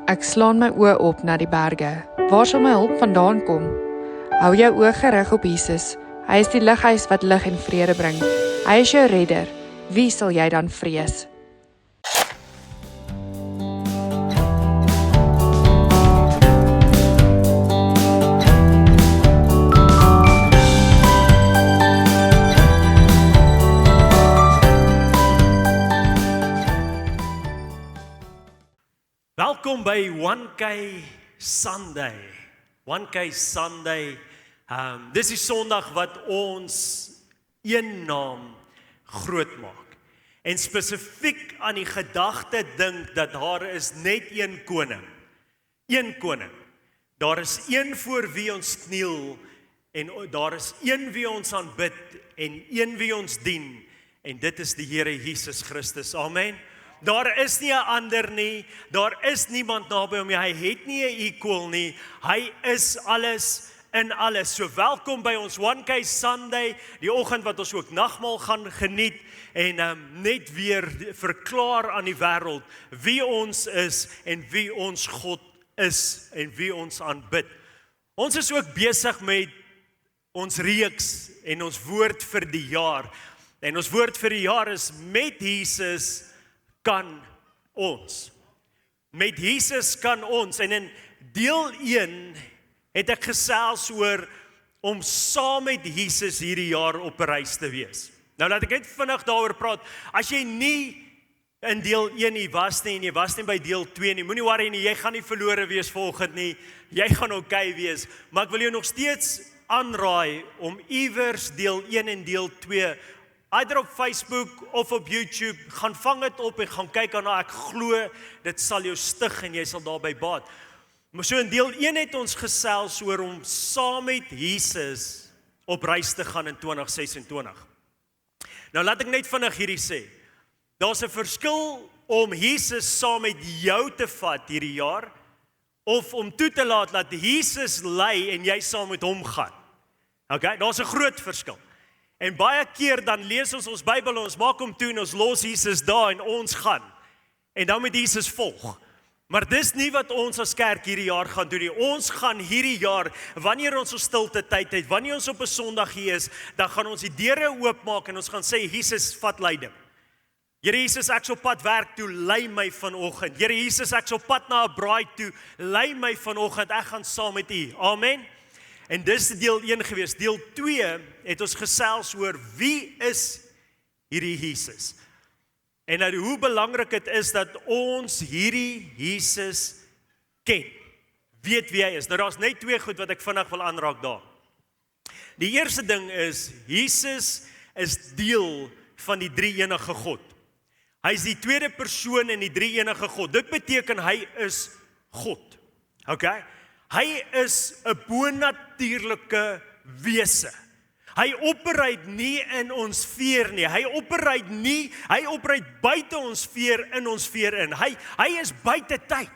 Ek slaan my oë op na die berge. Waar sal my hulp vandaan kom? Hou jou oë gerig op Jesus. Hy is die lighuis wat lig en vrede bring. Hy is jou redder. Wie sal jy dan vrees? Welkom by 1K Sunday. 1K Sunday. Dis die Sondag wat ons een naam groot maak. En spesifiek aan die gedagte dink dat daar is net een koning. Een koning. Daar is een voor wie ons kniel en daar is een wie ons aanbid en een wie ons dien. En dit is die Here Jesus Christus. Amen. Daar is nie 'n ander nie, daar is niemand naby hom nie, hy het nie 'n equal nie, hy is alles in alles. So welkom by ons 1K Sunday, die oggend wat ons ook nagmaal gaan geniet en net weer verklaar aan die wêreld wie ons is en wie ons God is en wie ons aanbid. Ons is ook besig met ons reeks en ons woord vir die jaar. En ons woord vir die jaar is met Jesus kan ons. Met Jesus kan ons. En in deel 1 het ek gesels oor om saam met Jesus hierdie jaar op 'n reis te wees. Nou laat ek net vinnig daaroor praat. As jy nie in deel 1 nie was nie en jy was nie by deel 2 nie, moenie worry nie, jy gaan nie verlore wees vanoggend nie. Jy gaan okay wees, maar ek wil jou nog steeds aanraai om iewers deel 1 en deel 2 either op Facebook of op YouTube, gaan vang dit op en gaan kyk daarna. Ek glo dit sal jou stig en jy sal daarby baat. Maar so in deel 1 het ons gesels oor om saam met Jesus op reis te gaan in 2026. Nou laat ek net vinnig hierdie sê. Daar's 'n verskil om Jesus saam met jou te vat hierdie jaar of om toe te laat dat Jesus lei en jy saam met hom gaan. Okay, daar's 'n groot verskil. En baie keer dan lees ons Bybel en ons maak hom toe en ons los Jesus daar en ons gaan. En dan moet Jesus volg. Maar dis nie wat ons as kerk hierdie jaar gaan doen nie. Ons gaan hierdie jaar, wanneer ons op stilte tyd het, wanneer ons op 'n Sondag hier is, dan gaan ons die deure oopmaak en ons gaan sê, Jesus, vat leiding. Here Jesus, ek's op pad werk toe, lei my vanoggend. Here Jesus, ek's op pad na 'n braai toe, lei my vanoggend. Ek gaan saam met U. Amen. En dis deel 1 gewees. Deel 2 het ons gesels oor wie is hierdie Jesus. En nou hoe belangrik dit is dat ons hierdie Jesus ken. Weet wie hy is. Nou daar's net 2 goed wat ek vinnig wil aanraak daar. Die eerste ding is, Jesus is deel van die drie-enige God. Hy is die tweede persoon in die drie-enige God. Dit beteken hy is God. Okay? Hy is 'n bonatuurlike wese. Hy operate nie in ons veer nie. Hy operate buite ons veer in ons veer in. Hy is buite tyd.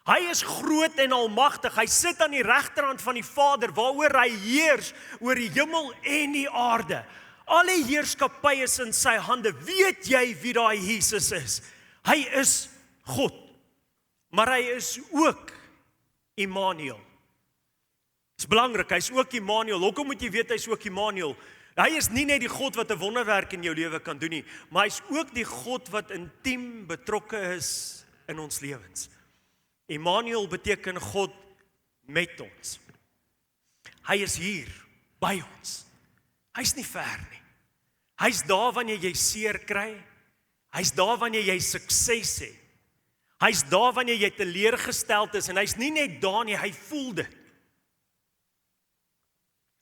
Hy is groot en almagtig. Hy sit aan die regterhand van die Vader waaroor hy heers oor die hemel en die aarde. Alle heerskappy is in sy hande. Weet jy wie daai Jesus is? Hy is God. Maar hy is ook Immanuel. Dit is belangrik, hy is ook Immanuel. Hoekom moet jy weet hy is ook Immanuel? Hy is nie net die God wat 'n wonderwerk in jou lewe kan doen nie, maar hy is ook die God wat intiem betrokke is in ons lewens. Immanuel beteken God met ons. Hy is hier by ons. Hy's nie ver nie. Hy's daar wanneer jy seer kry. Hy's daar wanneer jy sukses het. Hy's daar wanneer jy teleurgesteld is en hy's nie net daar nie, hy voel dit.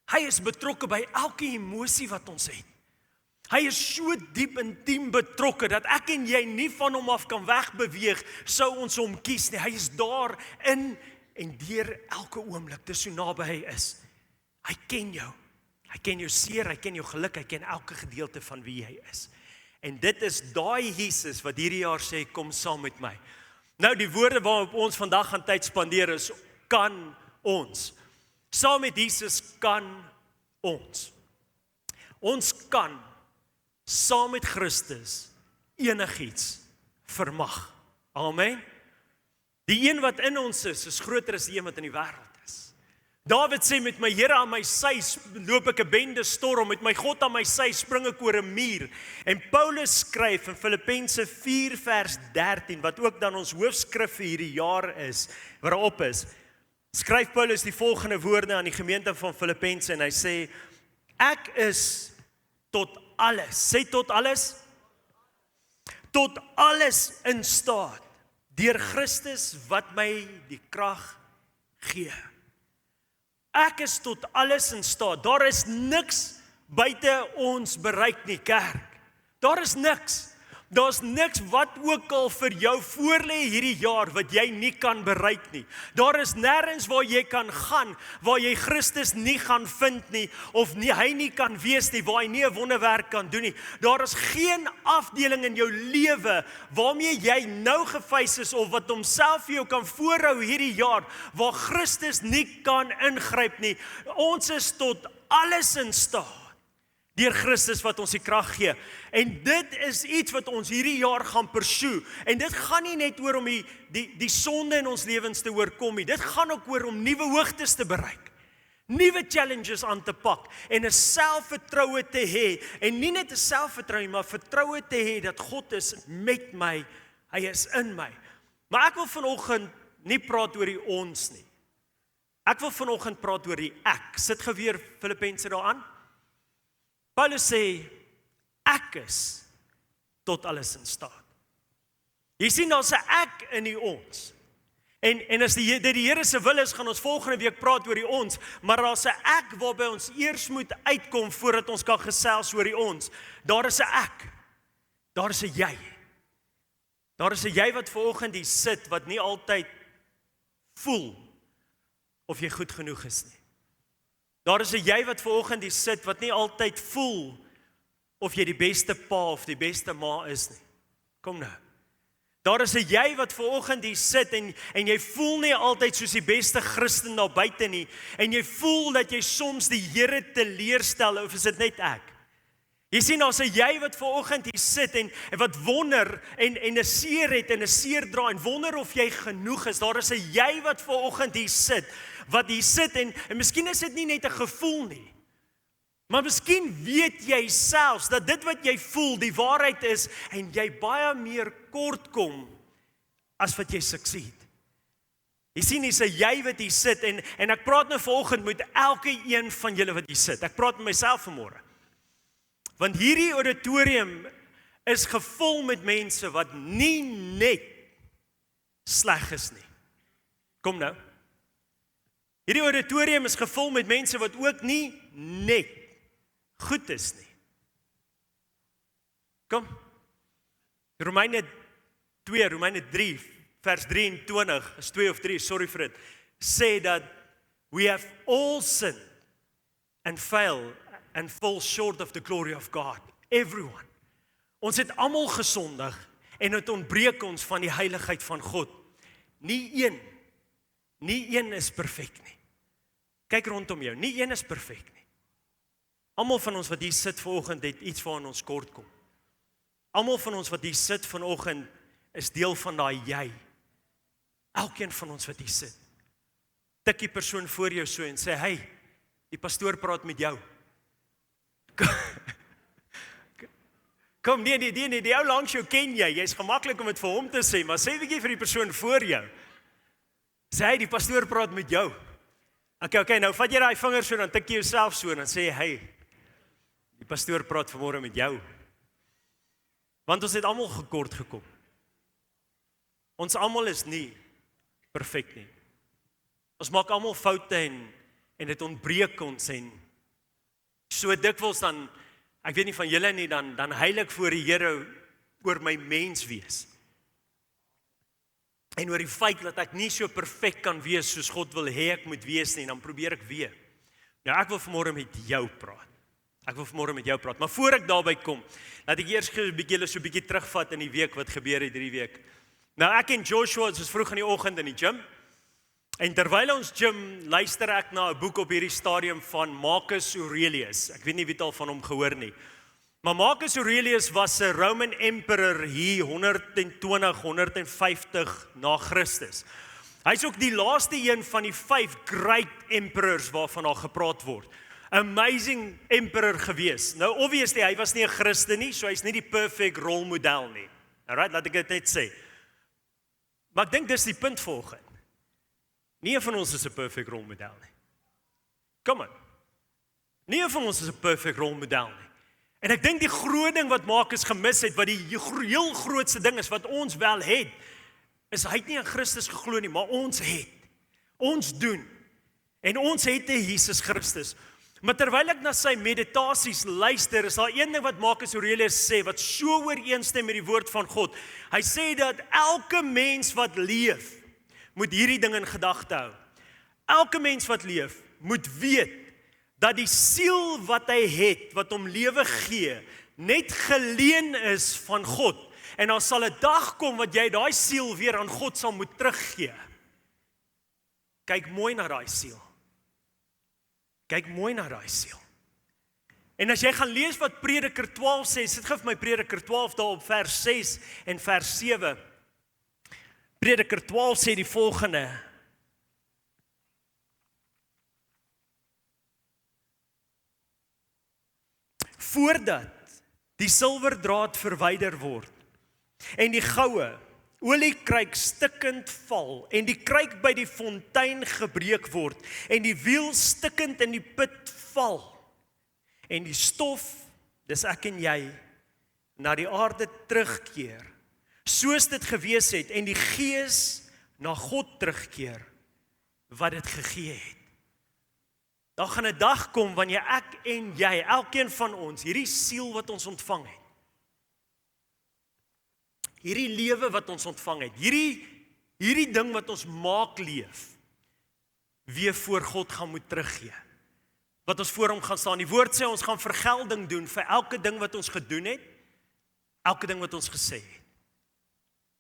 Hy is betrokke by elke emosie wat ons het. Hy is so diep intiem betrokke dat ek en jy nie van hom af kan wegbeweeg sou ons hom kies nie. Hy is daar in en deur elke oomblik, dis so naby hy is. Hy ken jou. Hy ken jou seer, hy ken jou geluk, hy ken elke gedeelte van wie jy is. En dit is daai Jesus wat hierdie jaar sê, kom saam met my. Nou die woorde waarop ons vandag gaan tyd spandeer is, kan ons. Saam met Jesus kan ons. Ons kan saam met Christus enigiets vermag. Amen. Die een wat in ons is groter as die een wat in die wêreld is. Dawid sê, met my Here aan my sy loop ek 'n bende storm, met my God aan my sy spring ek oor 'n muur. En Paulus skryf in Filippense 4 vers 13, wat ook dan ons hoofskrif vir hierdie jaar is, waarop is, skryf Paulus die volgende woorde aan die gemeente van Filippense en hy sê, ek is tot alles, sê tot alles in staat, deur Christus wat my die krag gee. Ek is tot alles in staat. Daar is niks buite ons bereik nie, kerk. Daar is niks. Daar's niks wat ook al vir jou voorlê hierdie jaar wat jy nie kan bereik nie. Daar is nêrens waar jy kan gaan, waar jy Christus nie gaan vind nie, of nie, hy nie kan wees nie, waar hy nie 'n wonderwerk kan doen nie. Daar is geen afdeling in jou lewe waarmee jy nou gefeis is, of wat homself vir jou kan voorhou hierdie jaar, waar Christus nie kan ingryp nie. Ons is tot alles in staat. Deur Christus wat ons die krag gee. En dit is iets wat ons hierdie jaar gaan pursue. En dit gaan nie net oor om die sonde in ons lewens te oorkom nie. Dit gaan ook oor om nuwe hoogtes te bereik. Nuwe challenges aan te pak. En 'n selfvertroue te hê. En nie net 'n selfvertroue, maar vertroue te hê dat God is met my. Hy is in my. Maar ek wil vanoggend nie praat oor die ons nie. Ek wil vanoggend praat oor die ek. Sit geweer Filippense daaraan. Paulus sê, ek is tot alles in staat. Jy sien, daar's 'n ek in die ons. En as dit die Here se wil is, gaan ons volgende week praat oor die ons, maar daar's 'n ek waarby ons eers moet uitkom voordat ons kan gesels oor die ons. Daar is 'n ek. Daar is 'n jy. Daar is 'n jy wat vanoggend hier sit, wat nie altyd voel of jy goed genoeg is nie. Daar is 'n jy wat vanoggend hier sit, wat nie altyd voel of jy die beste pa of die beste ma is nie. Kom nou. Daar is 'n jy wat vanoggend hier sit en jy voel nie altyd soos die beste Christen daar buite nie. En jy voel dat jy soms die Here teleurstel, of is dit net ek? Jy sien, daar's 'n jy wat vanoggend hier sit en wat wonder en 'n seer het en 'n seer dra en wonder of jy genoeg is. Daar is 'n jy wat vanoggend hier sit, en miskien is dit nie net 'n gevoel nie. Maar miskien weet jy selfs dat dit wat jy voel die waarheid is en jy baie meer kort kom as wat jy succeed. Jy sien, hier's 'n jy wat hier sit en ek praat nou vanoggend met elke een van julle wat hier sit. Ek praat met myself vanmôre. Want hierdie auditorium is gevul met mense wat nie net sleg is nie. Kom nou. Hierdie auditorium is gevul met mense wat ook nie net goed is nie. Kom. Romeine 3, vers 23, is 2 of 3, sorry vir dit, sê dat we have all sinned and fail and fall short of the glory of God. Everyone. Ons het almal gesondig en dit ontbreek ons van die heiligheid van God. Nie een is perfek nie. Kyk rondom jou, nie een is perfek nie. Almal van ons wat hier sit vanoggend het iets waarin ons kort kom. Almal van ons wat hier sit vanoggend is deel van daai jy. Elkeen van ons wat hier sit. Tik die persoon voor jou so en sê, hey, die pastoor praat met jou. Kom, nee, die ou langs jou ken jy. Jy's gemaklik om dit vir hom te sê, maar sê bietjie vir die persoon voor jou. Sê hy, die pastoor praat met jou. Okay, nou vat jy daai vinger so, dan tik jy jouself so, en dan sê jy, hey, die pastoor praat vanmôre met jou. Want ons het almal gekort gekom. Ons almal is nie perfek nie. Ons maak almal foute en dit ontbreek ons en so dikwels dan, ek weet nie van julle nie, dan heilig voor die Here oor my mens wees. En oor die feit dat ek nie so perfek kan wees soos God wil hê ek moet wees nie, dan probeer ek weer. Nou ek wil vanmôre met jou praat. Maar voor ek daarby kom, laat ek eers julle so 'n bietjie terugvat in die week wat gebeur het hierdie week. Nou ek en Joshua, ons is vroeg in die oggend in die gym. En terwyl ons gym, luister ek na 'n boek op hierdie stadium van Marcus Aurelius. Ek weet nie wie het al van hom gehoor nie. Maar Marcus Aurelius was 'n Roman emperor hier 120-150 na Christus. Hy's ook die laaste een van die 5 great emperors waarvan daar gepraat word. Amazing emperor gewees. Nou obviously hy was nie 'n Christen nie, so hy's nie die perfect rolmodel nie. Alright, laat ek dit net sê. Maar ek dink dis die punt volgende. Nie een van ons is 'n perfect rolmodel nie. Kom aan. Nie een van ons is 'n perfect rolmodel nie. En ek dink die groot ding wat Marcus gemis het, wat die heel grootste ding is wat ons wel het, is hy het nie in Christus geglo nie, maar ons het. Ons doen. En ons het 'n Jesus Christus. Maar terwyl ek na sy meditasies luister, is daar een ding wat Marcus Aurelius sê, wat so ooreenstem met die woord van God. Hy sê dat elke mens wat leef, moet hierdie ding in gedagte hou. Elke mens wat leef, moet weet, dat die siel wat hy het, wat hom lewe gee, net geleen is van God. En daar sal 'n dag kom wat jy daai siel weer aan God sal moet teruggee. Kyk mooi na daai siel. Kyk mooi na daai siel. En as jy gaan lees wat Prediker 12 sê, sit gou vir my Prediker 12 daar op vers 6 en vers 7. Prediker 12 sê die volgende: Voordat die silwerdraad verwyder word en die goue oliekruik stikkend val en die kruik by die fontein gebreek word en die wiel stikkend in die put val en die stof, dis ek en jy, na die aarde terugkeer, soos dit gewees het en die gees na God terugkeer wat dit gegee het. Daar gaan 'n dag kom wanneer ek en jy, elkeen van ons, hierdie siel wat ons ontvang het, hierdie lewe wat ons ontvang het, hierdie ding wat ons maak leef, weer voor God gaan moet teruggee. Wat ons voor hom gaan staan. Die woord sê ons gaan vergelding doen vir elke ding wat ons gedoen het, elke ding wat ons gesê het.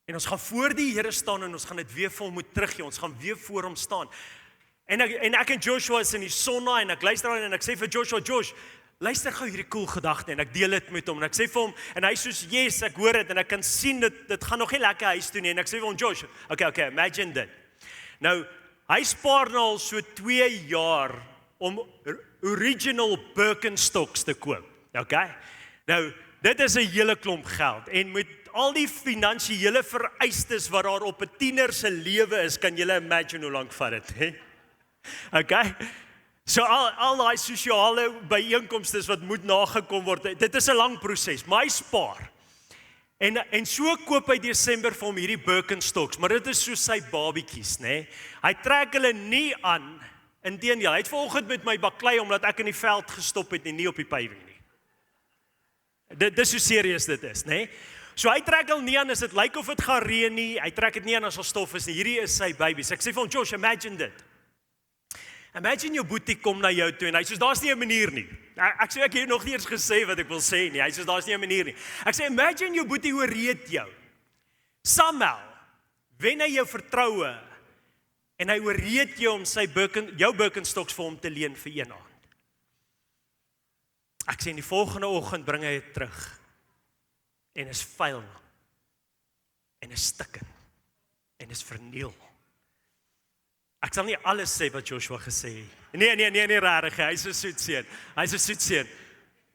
En ons gaan voor die Here staan en ons gaan dit weer vir hom moet teruggee. Ons gaan weer voor hom staan. En ek en Joshua is in die sonna en ek luister aan en ek sê vir Joshua, Josh, luister gou hierdie cool gedagte en ek deel dit met hom en ek sê vir hom en hy soos yes, ek hoor dit en ek kan sien dit gaan nog nie lekker huis toe nie en ek sê vir hom, Josh, okay, imagine dit. Nou, hy spaar nou al so 2 jaar om original Birkenstocks te koop. Okay? Nou, dit is 'n hele klomp geld en met al die finansiële vereistes wat daar op 'n tiener se lewe is, kan julle imagine hoe lank vat dit, hè? Okay? So al daai sosiale byeenkomste wat moet nagekom word, dit is 'n lang proses, maar hy spaar. En so koop hy Desember vir hom hierdie Birkenstocks, maar dit is so sy babietjies, nê? Hy trek hulle nie aan, inteendeel, hy het vanoggend met my baklei omdat ek in die veld gestop het en nie op die paving nie. Dit is so serieus dit is, nê? So hy trek hulle nie aan as dit lyk of dit gaan reën nie, hy trek dit nie aan as daar stof is nie. Hierdie is sy babies. Ek sê vir hom, Josh, imagine dit. Imagine jou boetie kom na jou toe en hy sê, daar's nie 'n manier nie. Ek sê ek het nog nie eens gesê wat ek wil sê nie. Hy sê, daar's nie 'n manier nie. Ek sê, imagine jou boetie oorreed jou. Somehow, wen hy jou vertroue en hy oorreed jou om jou Birkenstocks vir hom te leen vir een aand. Ek sê, in die volgende oggend bring hy dit terug en is vuil en is stikkend en is verniel. Ek sal nie alles sê wat Joshua gesê het. Nee, rarig, hy's 'n soetseun. Hy's 'n soetseun.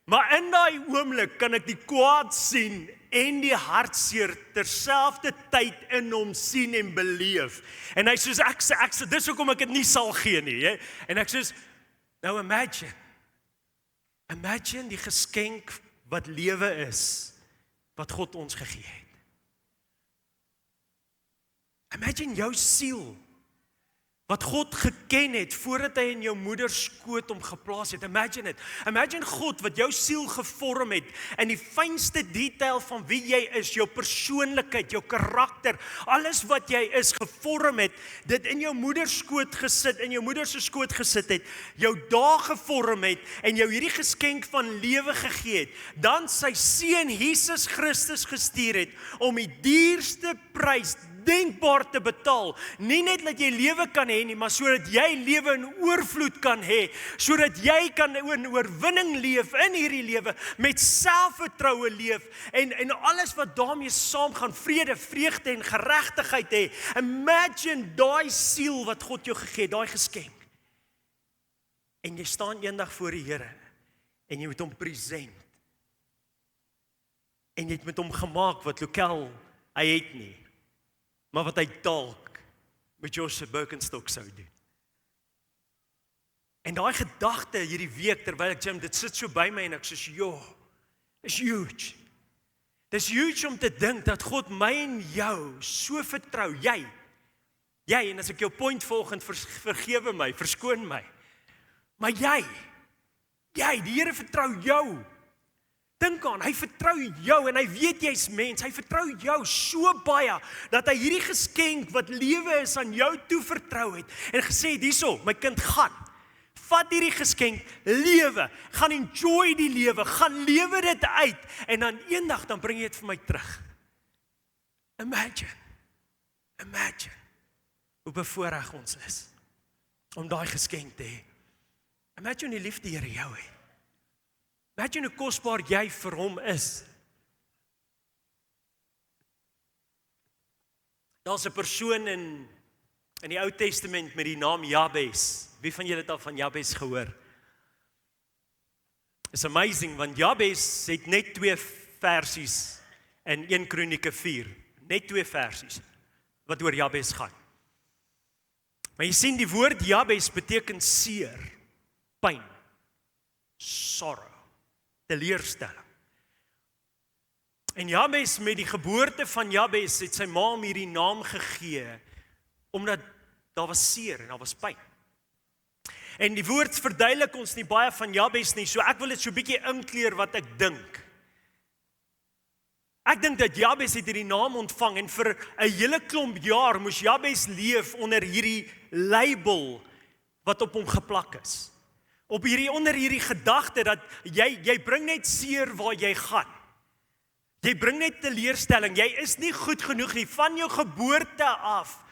Maar in daai oomblik kan ek die kwaad sien en die hartseer terselfdertyd in hom sien en beleef. En hy sê ek sê dis hoekom ek dit nie sal gee nie, hè. En ek sê nou imagine die geskenk wat lewe is wat God ons gegee het. Imagine jou siel wat God geken het voordat hy in jou moeder skoot om geplaas het. Imagine it. Imagine God wat jou siel gevorm het in die fynste detail van wie jy is, jou persoonlikheid, jou karakter, alles wat jy is gevorm het, dit in jou moeder skoot gesit, in jou moeder se skoot gesit het, jou dae gevorm het en jou hierdie geskenk van lewe gegee het, dan sy seun Jesus Christus gestuur het om die duurste prys, ondenkbaar te betaal. Nie net dat jy lewe kan hê nie, maar sodat jy lewe in oorvloed kan hê, sodat jy kan in oorwinning leef in hierdie lewe, met selfvertroue leef en alles wat daarmee saamgaan, vrede, vreugde en geregtigheid hê. Imagine daai siel wat God jou gegee het, daai geskenk. En jy staan eendag voor die Here en jy moet hom present. En jy het met hom gemaak wat lokaal hy het nie, maar wat hy dalk met Joshua Birkenstock sou doen. En daai gedagte hierdie week, terwyl ek gym, dit sit so by my en ek sê, joh, dis huge. Dis huge om te dink dat God my en jou so vertrou, jy, en as ek jou point volgend, vergewe my, verskoon my, maar jy, die Here vertrou jou. Dink aan, hy vertrou jou en hy weet jy's mens, hy vertrou jou so baie, dat hy hierdie geskenk wat lewe is aan jou toe vertrou het, en gesê het, hierso, my kind, vat hierdie geskenk, lewe, gaan enjoy die lewe, gaan lewe dit uit, en dan eendag, dan bring jy dit vir my terug. Imagine, hoe bevoorreg ons is, om daai geskenk te hê. Imagine die liefde Here jou het. Imagine hoe kosbaar jy vir hom is. Daar's 'n persoon in die Ou Testament met die naam Jabes. Wie van julle het al van Jabes gehoor? It's amazing, want Jabes het net 2 versies in 1 Kronieke 4. Net 2 versies wat oor Jabes gaan. Maar jy sien, die woord Jabes beteken seer, pyn, sorrow, teleurstelling. En Jabes, met die geboorte van Jabes, het sy ma hom hierdie naam gegee, omdat daar was seer en daar was pyn. En die woord verduidelik ons nie baie van Jabes nie, so ek wil dit so 'n bietjie inkleer wat ek dink. Ek dink dat Jabes het hierdie naam ontvang, en vir 'n hele klomp jaar moes Jabes leef onder hierdie label wat op hom geplak is. Onder hierdie gedagte dat jy bring net seer waar jy gaan. Jy bring net teleurstelling, jy is nie goed genoeg nie. Van jou geboorte af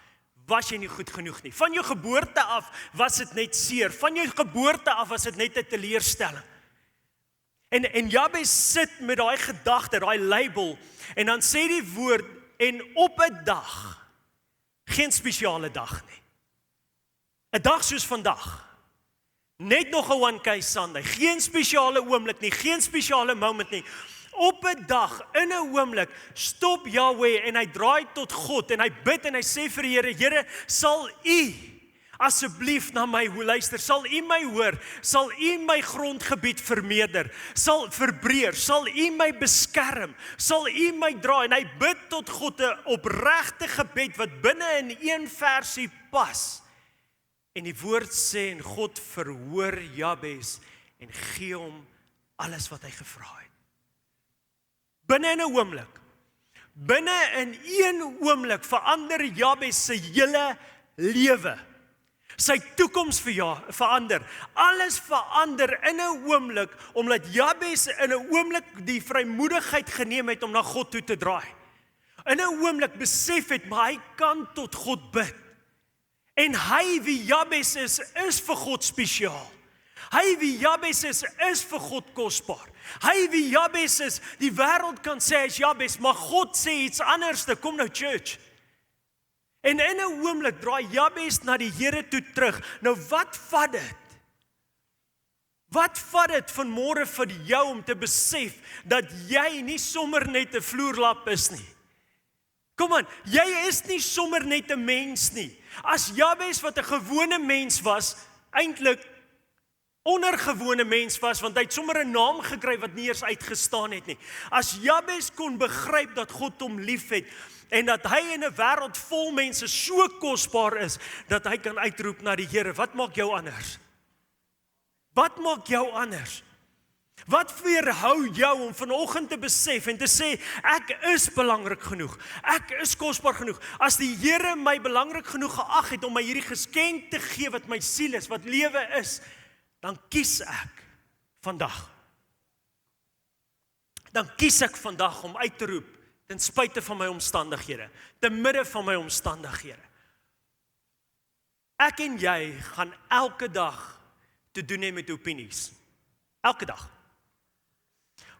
was jy nie goed genoeg nie. Van jou geboorte af was dit net seer. Van jou geboorte af was dit net 'n teleurstelling. En Jabes sit met daai gedagte, daai label, en dan sê die woord, en op 'n dag, geen spesiale dag nie. 'n Dag soos vandag. Net nog 'n one case Sunday, geen spesiale oomblik nie, geen spesiale moment nie. Op 'n dag, in 'n oomblik, stop Yahweh en hy draai tot God en hy bid en hy sê vir die Here, Here, sal U asseblief na my luister, sal U my hoor, sal U my grondgebied verbreer, sal U my beskerm, sal U my dra, en hy bid tot God 'n opregte gebed wat binne in 1 versie pas. En die woord sê, en God verhoor Jabes en gee hom alles wat hy gevra het. Binne in 'n oomblik. Binne in 1 oomblik verander Jabes sy hele lewe. Sy toekoms verander. Alles verander in 'n oomblik, omdat Jabes in 'n oomblik die vrymoedigheid geneem het om na God toe te draai. In 'n oomblik besef het, maar hy kan tot God bid. En hy wie Jabes is vir God spesiaal. Hy wie Jabes is vir God kosbaar. Hy wie Jabes is, die wêreld kan sê hy is Jabes, maar God sê iets anders, kom nou church. En in 'n oomblik draai Jabes na die Here toe terug. Nou wat vat dit? Wat vat dit vanmôre vir jou om te besef dat jy nie sommer net 'n vloerlap is nie? Kom aan, jy is nie sommer net 'n mens nie. As Jabes wat 'n gewone mens was, eintlik ondergewone mens was, want hy het sommer 'n naam gekry wat nie eers uitgestaan het nie. As Jabes kon begryp dat God hom liefhet en dat hy in 'n wêreld vol mense so kosbaar is dat hy kan uitroep na die Here, wat maak jou anders? Wat maak jou anders? Wat weerhou jou om vanoggend te besef en te sê, ek is belangrik genoeg, ek is kosbaar genoeg. As die Here my belangrik genoeg geag het om my hierdie geskenk te gee wat my siel is, wat lewe is, dan kies ek vandag. Dan kies ek vandag om uit te roep, ten spyte van my omstandighede, te midde van my omstandighede. Ek en jy gaan elke dag te doen hê met opinies. Elke dag.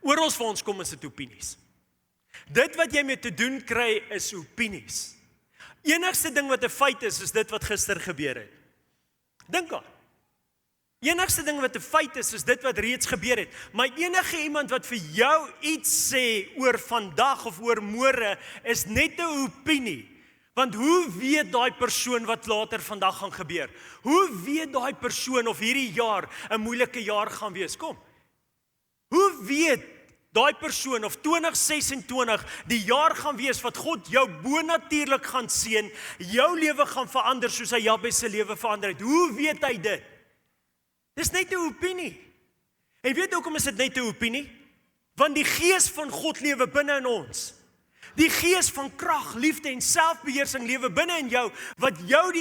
Oral vir ons kom is dit opinies. Dit wat jy mee te doen kry is opinies. Enigste ding wat 'n feit is dit wat gister gebeur het. Dink aan. Enigste ding wat 'n feit is dit wat reeds gebeur het. Maar enige iemand wat vir jou iets sê oor vandag of oor môre is net 'n opinie. Want hoe weet daai persoon wat later vandag gaan gebeur? Hoe weet daai persoon of hierdie jaar 'n moeilike jaar gaan wees? Kom. Hoe weet daai persoon of 2026 die jaar gaan wees wat God jou bonatuurlik gaan seën, jou lewe gaan verander soos hy Jabes se lewe verander het? Hoe weet hy dit? Dis net 'n opinie. En weet hoekom is dit net 'n opinie? Want die gees van God lewe binne in ons. Die gees van krag, liefde en selfbeheersing lewe binne in jou, wat jou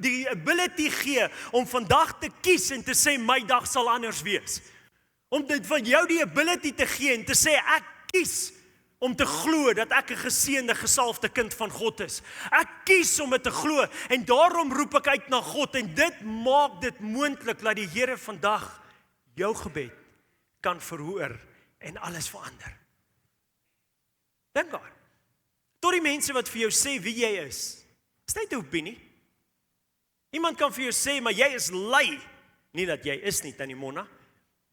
die ability gee om vandag te kies en te sê my dag sal anders wees. Om dit van jou die ability te gee en te sê ek kies om te glo dat ek 'n geseënde, gesalfde kind van God is. Ek kies om dit te glo en daarom roep ek uit na God en dit maak dit moontlik dat die Here vandag jou gebed kan verhoor en alles verander. Dink daar. Tot die mense wat vir jou sê wie jy is net 'n opinie. Iemand kan vir jou sê maar jy is lui. Nie dat jy is nie, Tannie Mona.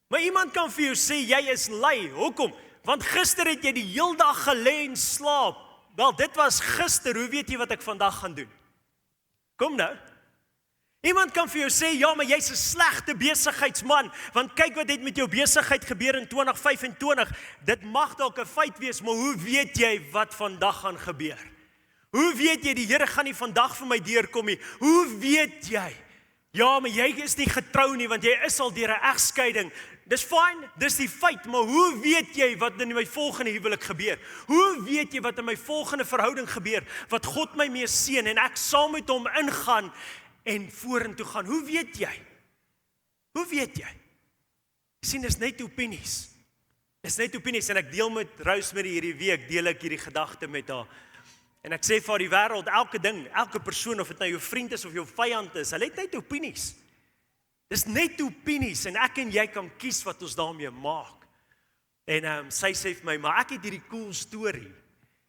Maar iemand kan vir jou sê jy is lui. Hoekom? Want gister het jy die heel dag gelê en slaap. Wel, dit was gister. Hoe weet jy wat ek vandag gaan doen? Kom nou. Iemand kan vir jou sê, ja, maar jy's 'n slegte besigheidsman, want kyk wat het met jou besigheid gebeur in 2025. Dit mag dalk 'n feit wees, maar hoe weet jy wat vandag gaan gebeur? Hoe weet jy die Here gaan nie vandag vir my deurkom nie? Hoe weet jy? Ja, maar jy is nie getrou nie, want jy is al deur 'n egskeiding. Dis fyn, dis die feit, maar hoe weet jy wat in my volgende huwelik gebeur? Hoe weet jy wat in my volgende verhouding gebeur, wat God my mee seën en ek saam met hom ingaan en vorentoe gaan? Hoe weet jy? Hoe weet jy? Jy sien, dis net opinies. Dis net opinies en ek deel met Rosemary hierdie week, deel ek hierdie gedagte met haar. En ek sê vir die wêreld, elke ding, elke persoon, of dit nou jou vriend is of jou vyand is, hulle het net opinies. Dis net opinies en ek en jy kan kies wat ons daarmee maak. En sy sê vir my, maar ek het hierdie cool storie.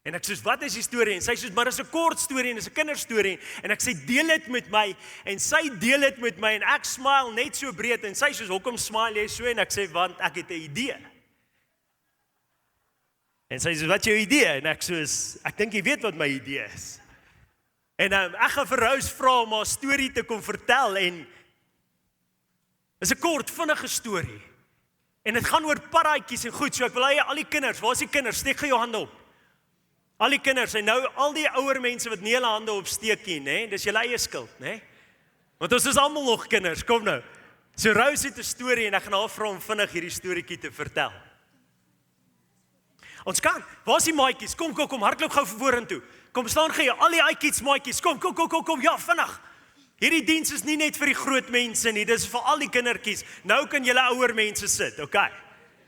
En ek sê, wat is die storie? En sy sê, maar dis 'n kort storie en dis 'n kinderstorie. En ek sê, deel dit met my. En sy deel dit met my en ek smile net so breed. En sy sê, hoekom smile jy so? En ek sê, want ek het 'n idee. En sy sê, wat is jou idee? En ek sê, ek dink jy weet wat my idee is. En ek gaan vir Rose vra om haar storie te kom vertel en is 'n kort, vinnige storie. En dit gaan oor paddaatjies en goed, so ek wil hê al die kinders, waar is die kinders? Steek gou jou hande op. Al die kinders, en nou al die ouer mense wat nie hulle hande opsteek nie, né? Dis julle eie skuld, né? Want ons is almal nog kinders, kom nou. So Rose het 'n storie en ek gaan haar vra om vinnig hierdie storieetjie te vertel. Ons kan, waar is die maatjies? Kom, hardloop gou vorentoe. Kom staan gee, al die uitjies maatjies, kom, ja, vinnig. Hierdie diens is nie net vir die groot mense nie, dis vir al die kindertjies. Nou kan julle ouer mense sit, okay?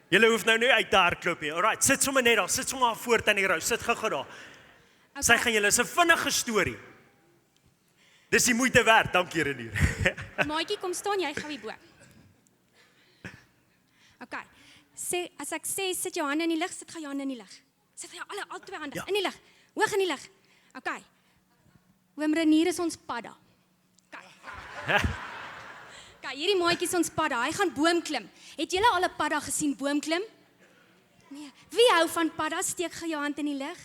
Julle hoef nou nie uit te hardloop nie. Alright, sit sommer net daar, sit sommer voor Tannie Rose, sit gou daar. Okay. Sy gaan julle 'n vinnige storie. Dis die moeite werd, dankie Renier. Maatjie, kom staan jy gou hier bo. Okay. Sê as ek sê sit jou hande in die lug, sit gou jou hande in die lug. Sit gou al twee hande in die lug. Hoog in die lug. Okay. Oom Renier is ons padda. Okay, hierdie maatjie is ons padda. Hy gaan boom klim. Het julle al 'n padda gesien boom klim? Nee. Wie hou van padda? Steek gou jou hand in die lug.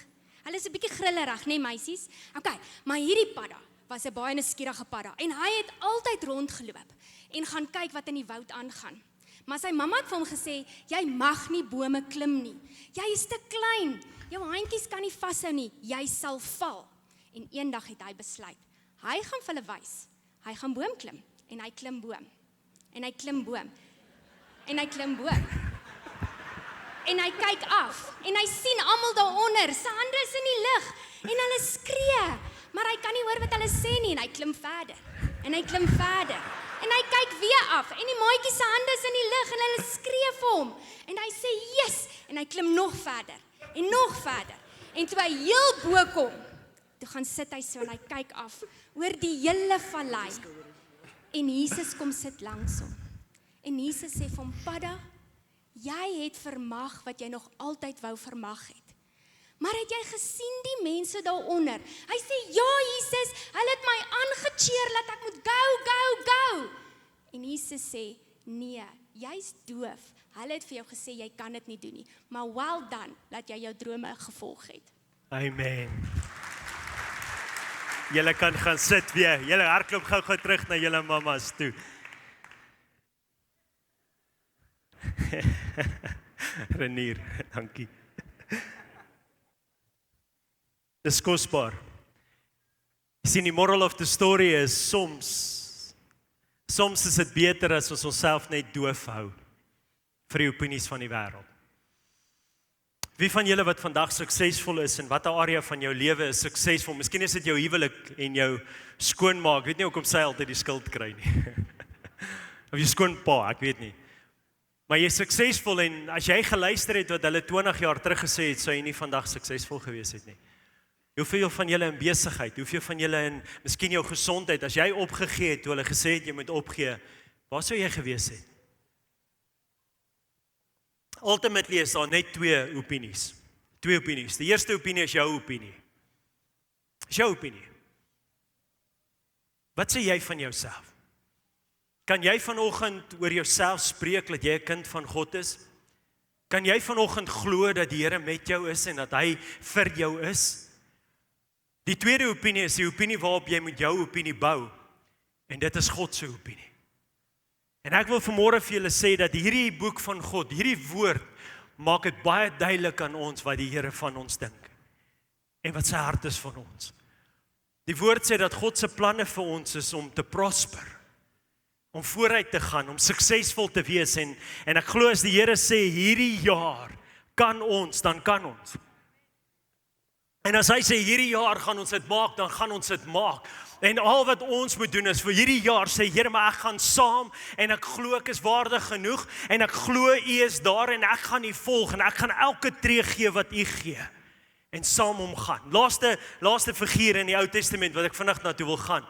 Hulle is 'n bietjie grillerig, nee meisies. Okay, maar hierdie padda was 'n baie nuuskierige padda en hy het altyd rondgeloop en gaan kyk wat in die woud aangaan. Maar sy mamma het vir hom gesê, jy mag nie bome klim nie. Jy is te klein. Jou handjies kan nie vashou nie. Jy sal val. En eendag het hy besluit, hy gaan vir hulle wys. Hy gaan boom klim en hy klim boom. En hy klim boom. En hy klim boom. En hy kyk af en hy sien almal daaronder, sy hande is in die lug en hulle skree, maar hy kan nie hoor wat hulle sê nie en hy klim verder. En hy klim verder. En hy kyk weer af en die maatjie se hande is in die lug en hulle skree vir hom. En hy sê, "Yes!" En hy klim nog verder en nog verder. En toe hy heel bo kom, toe gaan sit hy so en hy kyk af oor die hele vallei. En Jesus kom sit langs hom. En Jesus sê vir hom, Padda, jy het vermag wat jy nog altyd wou vermag het. Maar het jy gesien die mense daaronder? Hy sê, ja Jesus, hulle het my aangecheer dat ek moet go. En Jesus sê, nee, jy's doof. Hulle het vir jou gesê, jy kan dit nie doen nie. Maar well done, dat jy jou drome gevolg het. Amen. Julle kan gaan sit weer. Julle hardloop gou terug na julle mamas toe. Renier, dankie. Dis kosbaar. Jy sien, die moral of the story is soms is dit beter as ons onsself net doof hou vir die opinies van die wêreld. Wie van julle wat vandag suksesvol is en watter area van jou lewe is suksesvol? Miskien is dit jou huwelik en jou skoonmaak. Ek weet nie hoekom sy altyd die skuld kry nie. Of jou skoonpa, ek weet nie. Maar jy is suksesvol en as jy geluister het wat hulle 20 jaar terug gesê het, sou jy nie vandag suksesvol gewees het nie. Hoeveel van julle in besigheid, hoeveel van julle in miskien jou gesondheid, as jy opgegee het toe hulle gesê het jy moet opgee, waar sou jy gewees het? Ultimately is daar net twee opinies. Die eerste opinie is jou opinie. Is jou opinie. Wat sê jy van jouself? Kan jy vanoggend oor jouself spreek dat jy 'n kind van God is? Kan jy vanoggend glo dat die Here met jou is en dat hy vir jou is? Die tweede opinie is die opinie waarop jy met jou opinie bou. En dit is God se opinie. En ek wil vanmôre vir julle sê dat hierdie boek van God, hierdie woord, maak dit baie duidelik aan ons wat die Here van ons dink. En wat sy hart is van ons. Die woord sê dat God se planne vir ons is om te prosper. Om vooruit te gaan, om suksesvol te wees. En ek glo as die Here sê hierdie jaar kan ons, dan kan ons. En as hy sê hierdie jaar gaan ons dit maak, dan gaan ons dit maak. En al wat ons moet doen is vir hierdie jaar sê, Here, maar ek gaan saam en ek glo ek is waardig genoeg en ek glo U is daar en ek gaan U volg en ek gaan elke tree gee wat U gee en saam omgaan. Laaste figuur in die Ou Testament wat ek vinnig na toe wil gaan.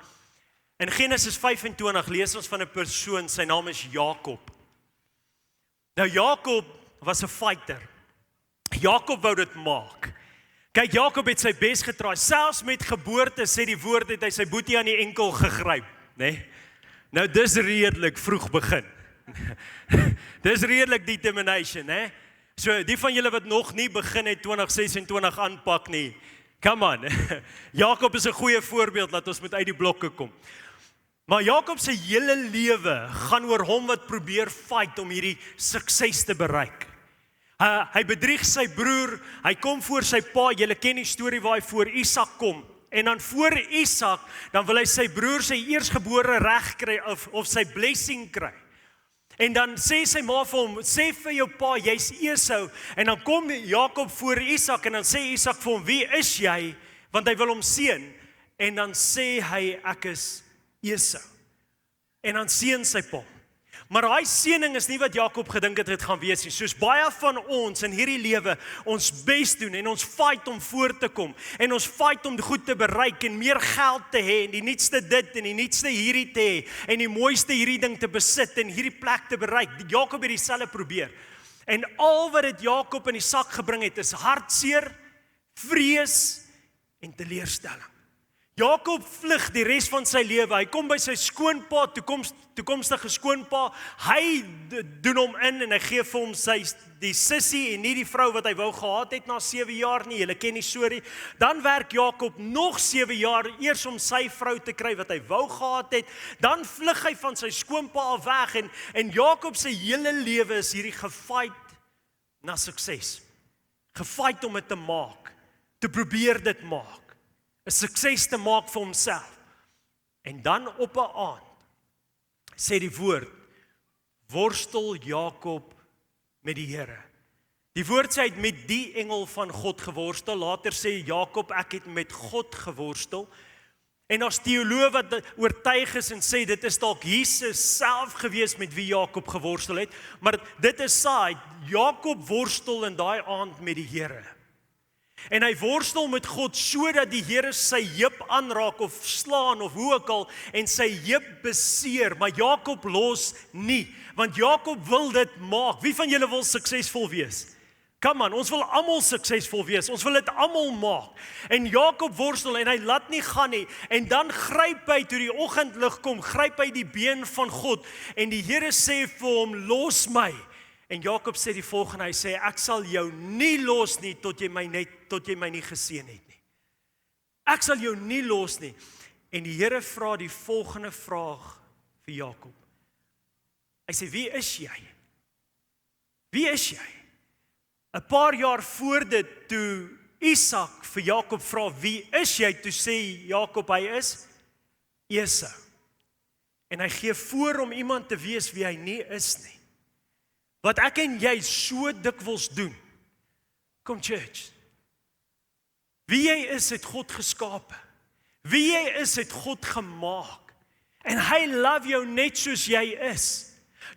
In Genesis 25 lees ons van 'n persoon, sy naam is Jakob. Nou Jakob was 'n fighter. Jakob wou dit maak. Kyk, Jakob het sy bes getraai, selfs met geboorte sê die woord het hy sy boetie aan die enkel gegryp, né? Nou dis redelik vroeg begin. Dis redelik determination, né? So die van julle wat nog nie begin het 2026 aanpak nie, come on. Jakob is 'n goeie voorbeeld dat ons moet uit die blokke kom. Maar Jakob se hele lewe gaan oor hom wat probeer fight om hierdie sukses te bereik. Hy bedrieg sy broer, hy kom voor sy pa, julle ken die storie waar hy voor Isak kom, en dan voor Isak, dan wil hy sy broer sy eersgebore reg kry, of sy blessing kry. En dan sê sy ma vir hom, sê vir jou pa, jy's Esau, en dan kom Jakob voor Isak, en dan sê Isak vir hom, wie is jy? Want hy wil hom seën, en dan sê hy, ek is Esau. En dan seën sy pa. Maar daai seëning is nie wat Jakob gedink het dit gaan wees nie. Soos baie van ons in hierdie lewe ons bes doen en ons fight om voor te kom en ons fight om goed te bereik en meer geld te hê en die nuutste dit en die nuutste hierdie te hê en die mooiste hierdie ding te besit en hierdie plek te bereik. Jakob het dieselfde probeer. En al wat dit Jakob in die sak gebring het is hartseer, vrees en teleurstelling. Jakob vlug die res van sy lewe. Hy kom by sy skoonpa, toekomstige skoonpa. Hy doen hom in en hy gee vir hom die sussie en nie die vrou wat hy wou gehad het na 7 jaar nie. Julle ken die storie. Dan werk Jakob nog 7 jaar eers om sy vrou te kry wat hy wou gehad het. Dan vlug hy van sy skoonpa af weg en Jakob se hele lewe is hierdie gefight na sukses. Gefight om dit te maak, te probeer dit maak. 'n sukses te maak vir homself. En dan op 'n aand sê die woord, worstel Jakob met die Here. Die woord sê hy het met die engel van God geworstel. Later sê Jakob, ek het met God geworstel. En as teoloog wat oortuig is en sê dit is dalk Jesus self gewees met wie Jakob geworstel het, maar dit is saai, Jakob worstel in daai aand met die Here. En hy worstel met God sodat die Here sy heup aanraak of slaan of hoe ook al en sy heup beseer, maar Jakob los nie, want Jakob wil dit maak. Wie van julle wil suksesvol wees? Come on, ons wil almal suksesvol wees. Ons wil dit almal maak. En Jakob worstel en hy laat nie gaan nie. En dan gryp hy toe die oggendlig kom, gryp hy die been van God en die Here sê vir hom, los my. En Jakob sê die volgende, hy sê, ek sal jou nie los nie tot jy my nie geseën het nie. Ek sal jou nie los nie. En die Here vra die volgende vraag vir Jakob. Hy sê, wie is jy? Wie is jy? 'n paar jaar voor dit, toe Isak vir Jakob vra, wie is jy? Toe sê Jakob, hy is Esau. En hy gee voor om iemand te wees wie hy nie is nie. Wat ek en jy so dikwels doen. Kom church. Wie jy is, het God geskape. Wie jy is, het God gemaak. En hy love jou net soos jy is.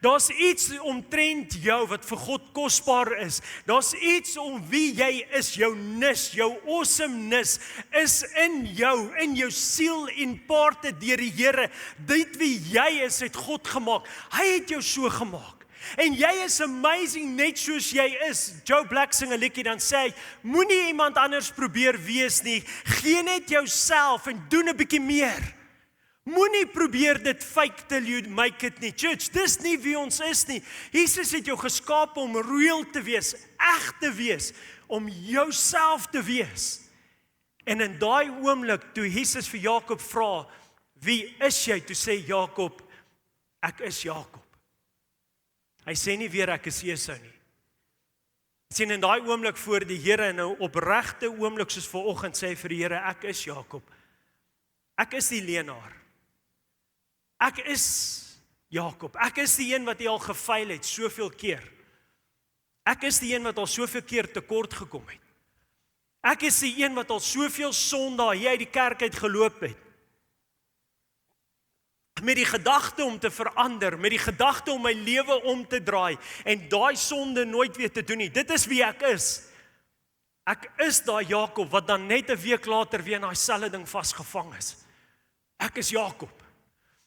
Daar's iets omtrent jou wat vir God kosbaar is. Daar's iets om wie jy is, jou nis, jou awesomeness is in jou siel imparted deur die Here. Dit wie jy is, het God gemaak. Hy het jou so gemaak. En jy is amazing net soos jy is. Joe Black sing 'n liedjie, dan sê hy, moenie iemand anders probeer wees nie. Gee net jouself en doen 'n bietjie meer. Moenie probeer dit fake till you make it nie. Church, dis nie wie ons is nie. Jesus het jou geskaap om real te wees, eg te wees, om jouself te wees. En in daai oomblik, toe Jesus vir Jakob vra, wie is jy? Toe sê Jakob, ek is Jakob. Hy sê nie weer ek is Esau nie. Hy sê in daai oomblik voor die Here, in 'n opregte oomblik soos vanoggend, sê hy vir die Here, ek is Jakob. Ek is die leenaar. Ek is Jakob. Ek is die een wat hy al gefaal het soveel keer. Ek is die een wat al soveel keer tekort gekom het. Ek is die een wat al soveel sondae hier uit die kerk uit geloop het. Met die gedagte om te verander, met die gedagte om my lewe om te draai en daai sonde nooit weer te doen nie. Dit is wie ek is. Ek is daai Jakob wat dan net 'n week later weer in daai selfde ding vasgevang is. Ek is Jakob.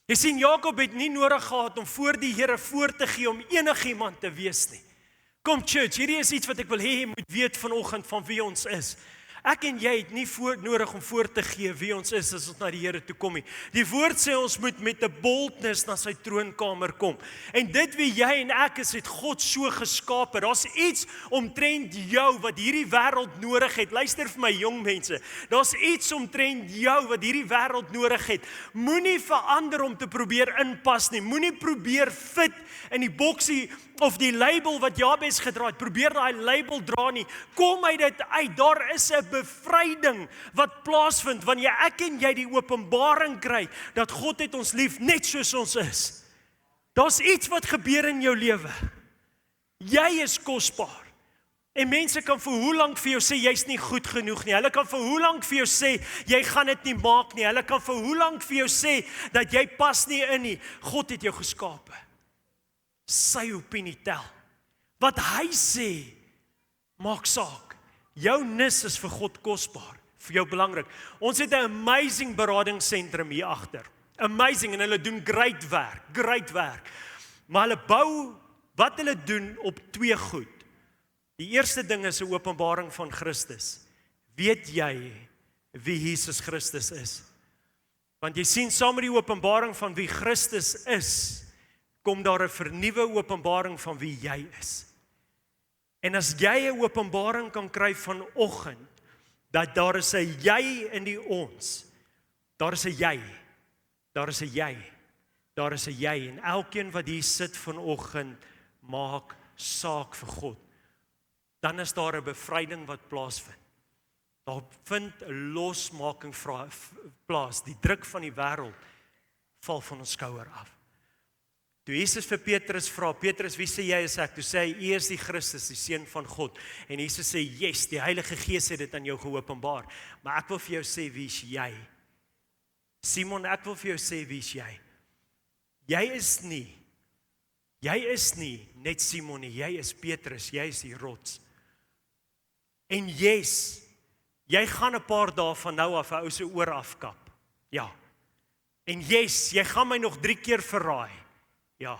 Jy sien, Jakob het nie nodig gehad om voor die Here voor te gee om enigiemand te wees nie. Kom church, hierdie is iets wat ek wil hê jy moet weet vanoggend van wie ons is. Ek en jy het nie nodig om voor te gee wie ons is as ons na die Here toe kom nie. Die woord sê ons moet met 'n boldness na sy troonkamer kom. En dit wie jy en ek is, het God so geskape. Daar's iets omtrent jou wat hierdie wêreld nodig het. Luister vir my jong mense. Daar's iets omtrent jou wat hierdie wêreld nodig het. Moenie verander om te probeer inpas nie. Moenie probeer fit in die boksie of die label wat Jabes gedra het. Probeer daai label dra nie. Kom uit dit uit. Daar is 'n bevryding wat plaasvind wanneer ek en jy die openbaring kry dat God het ons lief net soos ons is. Daar's iets wat gebeur in jou lewe. Jy is kosbaar. En mense kan vir hoe lank vir jou sê jy's nie goed genoeg nie. Hulle kan vir hoe lank vir jou sê jy gaan dit nie maak nie. Hulle kan vir hoe lank vir jou sê dat jy pas nie in nie. God het jou geskape. Sy opinie tel. Wat hy sê maak saak. Jou nis is vir God kosbaar, vir jou belangrik. Ons het 'n amazing beradingsentrum hier agter. Amazing, en hulle doen great werk. Maar hulle bou wat hulle doen op 2 goed. Die eerste ding is 'n openbaring van Christus. Weet jy wie Jesus Christus is? Want jy sien, saam met die openbaring van wie Christus is, kom daar 'n vernuwe openbaring van wie jy is. En as jy 'n openbaring kan kry vanoggend, dat daar is 'n jy in die ons, daar is 'n jy, daar is 'n jy, daar is 'n jy, en elkeen wat hier sit vanoggend, maak saak vir God, dan is daar 'n bevryding wat plaasvind. Daar vind 'n losmaking plaas, die druk van die wêreld val van ons skouer af. Toe Jesus vir Petrus vra, Petrus, wie sê jy is ek? Toe sê hy, U is die Christus, die Seun van God. En Jesus sê, yes, die Heilige Gees het dit aan jou geopenbaar. Maar ek wil vir jou sê, wie is jy? Simon, ek wil vir jou sê, wie is jy? Jy is nie net Simon nie, jy is Petrus, jy is die rots. En yes, Jy gaan 'n paar dae van nou af 'n ou se oor afkap. Ja. En yes, jy gaan my nog 3 keer verraai. Ja.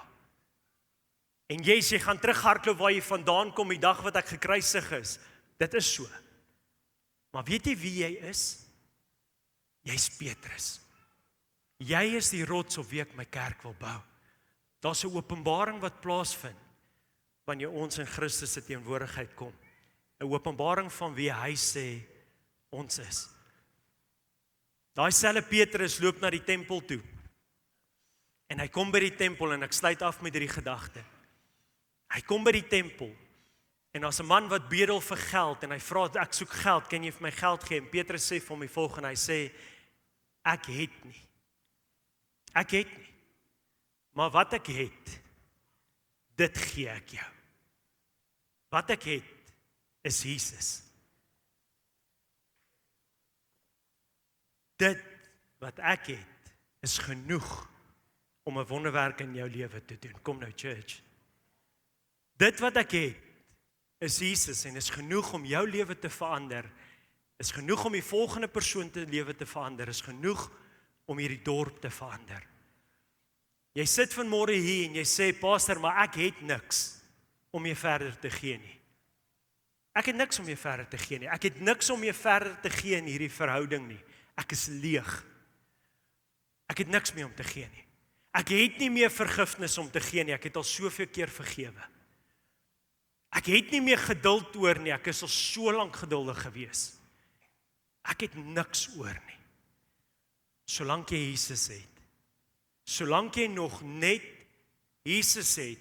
En yes, jy gaan terughardloop waar jy vandaan kom die dag wat ek gekruisig is. Dit is so. Maar weet jy wie jy is? Jy's Petrus. Jy is die rots op wie ek my kerk wil bou. Daar's 'n openbaring wat plaasvind wanneer ons in Christus se teenwoordigheid kom. 'n Openbaring van wie hy sê ons is. Daai selfe Petrus loop na die tempel toe. En hy kom by die tempel en ek sluit af met hierdie gedagte. Hy kom by die tempel en daar's 'n man wat bedel vir geld en hy vra, ek soek geld, kan jy vir my geld gee? En Petrus sê vir hom die volgende, hy sê, ek het nie. Ek het nie. Maar wat ek het, dit gee ek jou. Wat ek het, is Jesus. Dit wat ek het, is genoeg om 'n wonderwerk in jou lewe te doen. Kom nou, church. Dit wat ek het, is Jesus en is genoeg om jou lewe te verander. Is genoeg om die volgende persoon te lewe te verander. Is genoeg om hierdie dorp te verander. Jy sit vanmôre hier en jy sê, pastor, maar ek het niks om jy verder te gee nie. Ek het niks om jy verder te gee nie. Ek het niks om jy verder te gee in hierdie verhouding nie. Ek is leeg. Ek het niks meer om te gee nie. Ek het nie meer vergifnis om te gee nie. Ek het al soveel keer vergewe. Ek het nie meer geduld oor nie. Ek is al so lank geduldig gewees. Ek het niks oor nie. Solank jy Jesus het. Solank jy nog net Jesus het,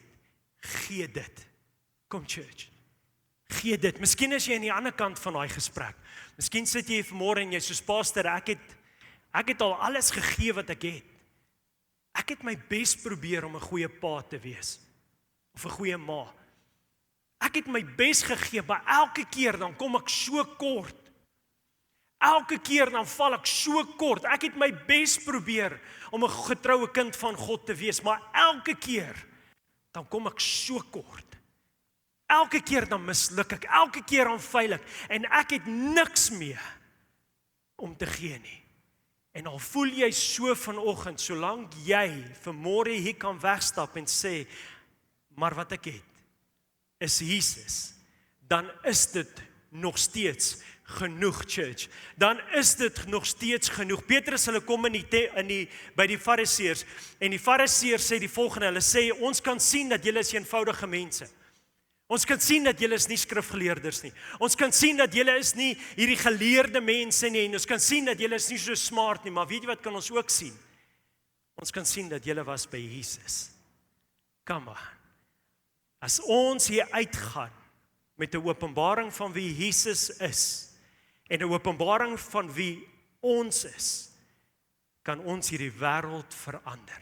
gee dit. Kom church. Gee dit. Miskien is jy aan die ander kant van daai gesprek. Miskien sit jy vanmôre en jy soos pastor, ek het al alles gegee wat ek het. Ek het my bes probeer om 'n goeie pa te wees. Of 'n goeie ma. Ek het my bes gegee, maar elke keer dan kom ek so kort. Elke keer dan val ek so kort. Ek het my bes probeer om 'n getroue kind van God te wees, maar elke keer dan kom ek so kort. Elke keer dan misluk ek, elke keer dan faal ek en ek het niks meer om te gee nie. En al voel jy so vanoggend, solank jy vanmôre hier kan wegstap en sê, maar wat ek het is Jesus, dan is dit nog steeds genoeg, church. Dan is dit nog steeds genoeg. Petrus, hulle kom by die Fariseërs en die Fariseërs sê die volgende, hulle sê, ons kan sien dat julle is eenvoudige mense. Ons kan sien dat julle is nie skrifgeleerders nie. Ons kan sien dat julle is nie hierdie geleerde mense nie en ons kan sien dat julle is nie so smart nie, maar weet jy wat kan ons ook sien? Ons kan sien dat julle was by Jesus. Come on. As ons hier uitgaan met 'n openbaring van wie Jesus is en 'n openbaring van wie ons is, kan ons hierdie wêreld verander.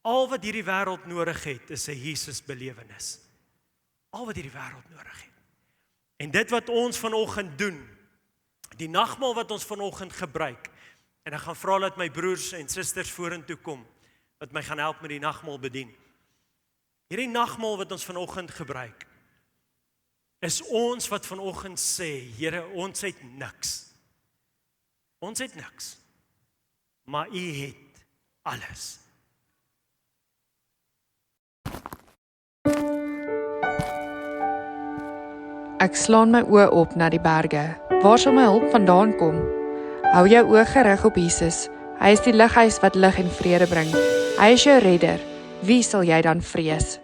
Al wat hierdie wêreld nodig het, is 'n Jesus belewenis. Al wat hierdie wêreld nodig het. En dit wat ons vanoggend doen, die nagmaal wat ons vanoggend gebruik, en ek gaan vra dat my broers en susters vorentoe kom, wat my gaan help met die nagmaal bedien. Hierdie nagmaal wat ons vanoggend gebruik, is ons wat vanoggend sê, Here, ons het niks. Ons het niks. Maar U het alles. Ek slaan my oë op na die berge. Waar sal my hulp vandaan kom? Hou jou oë gerig op Jesus. Hy is die lighuis wat lig en vrede bring. Hy is jou redder. Wie sal jy dan vrees?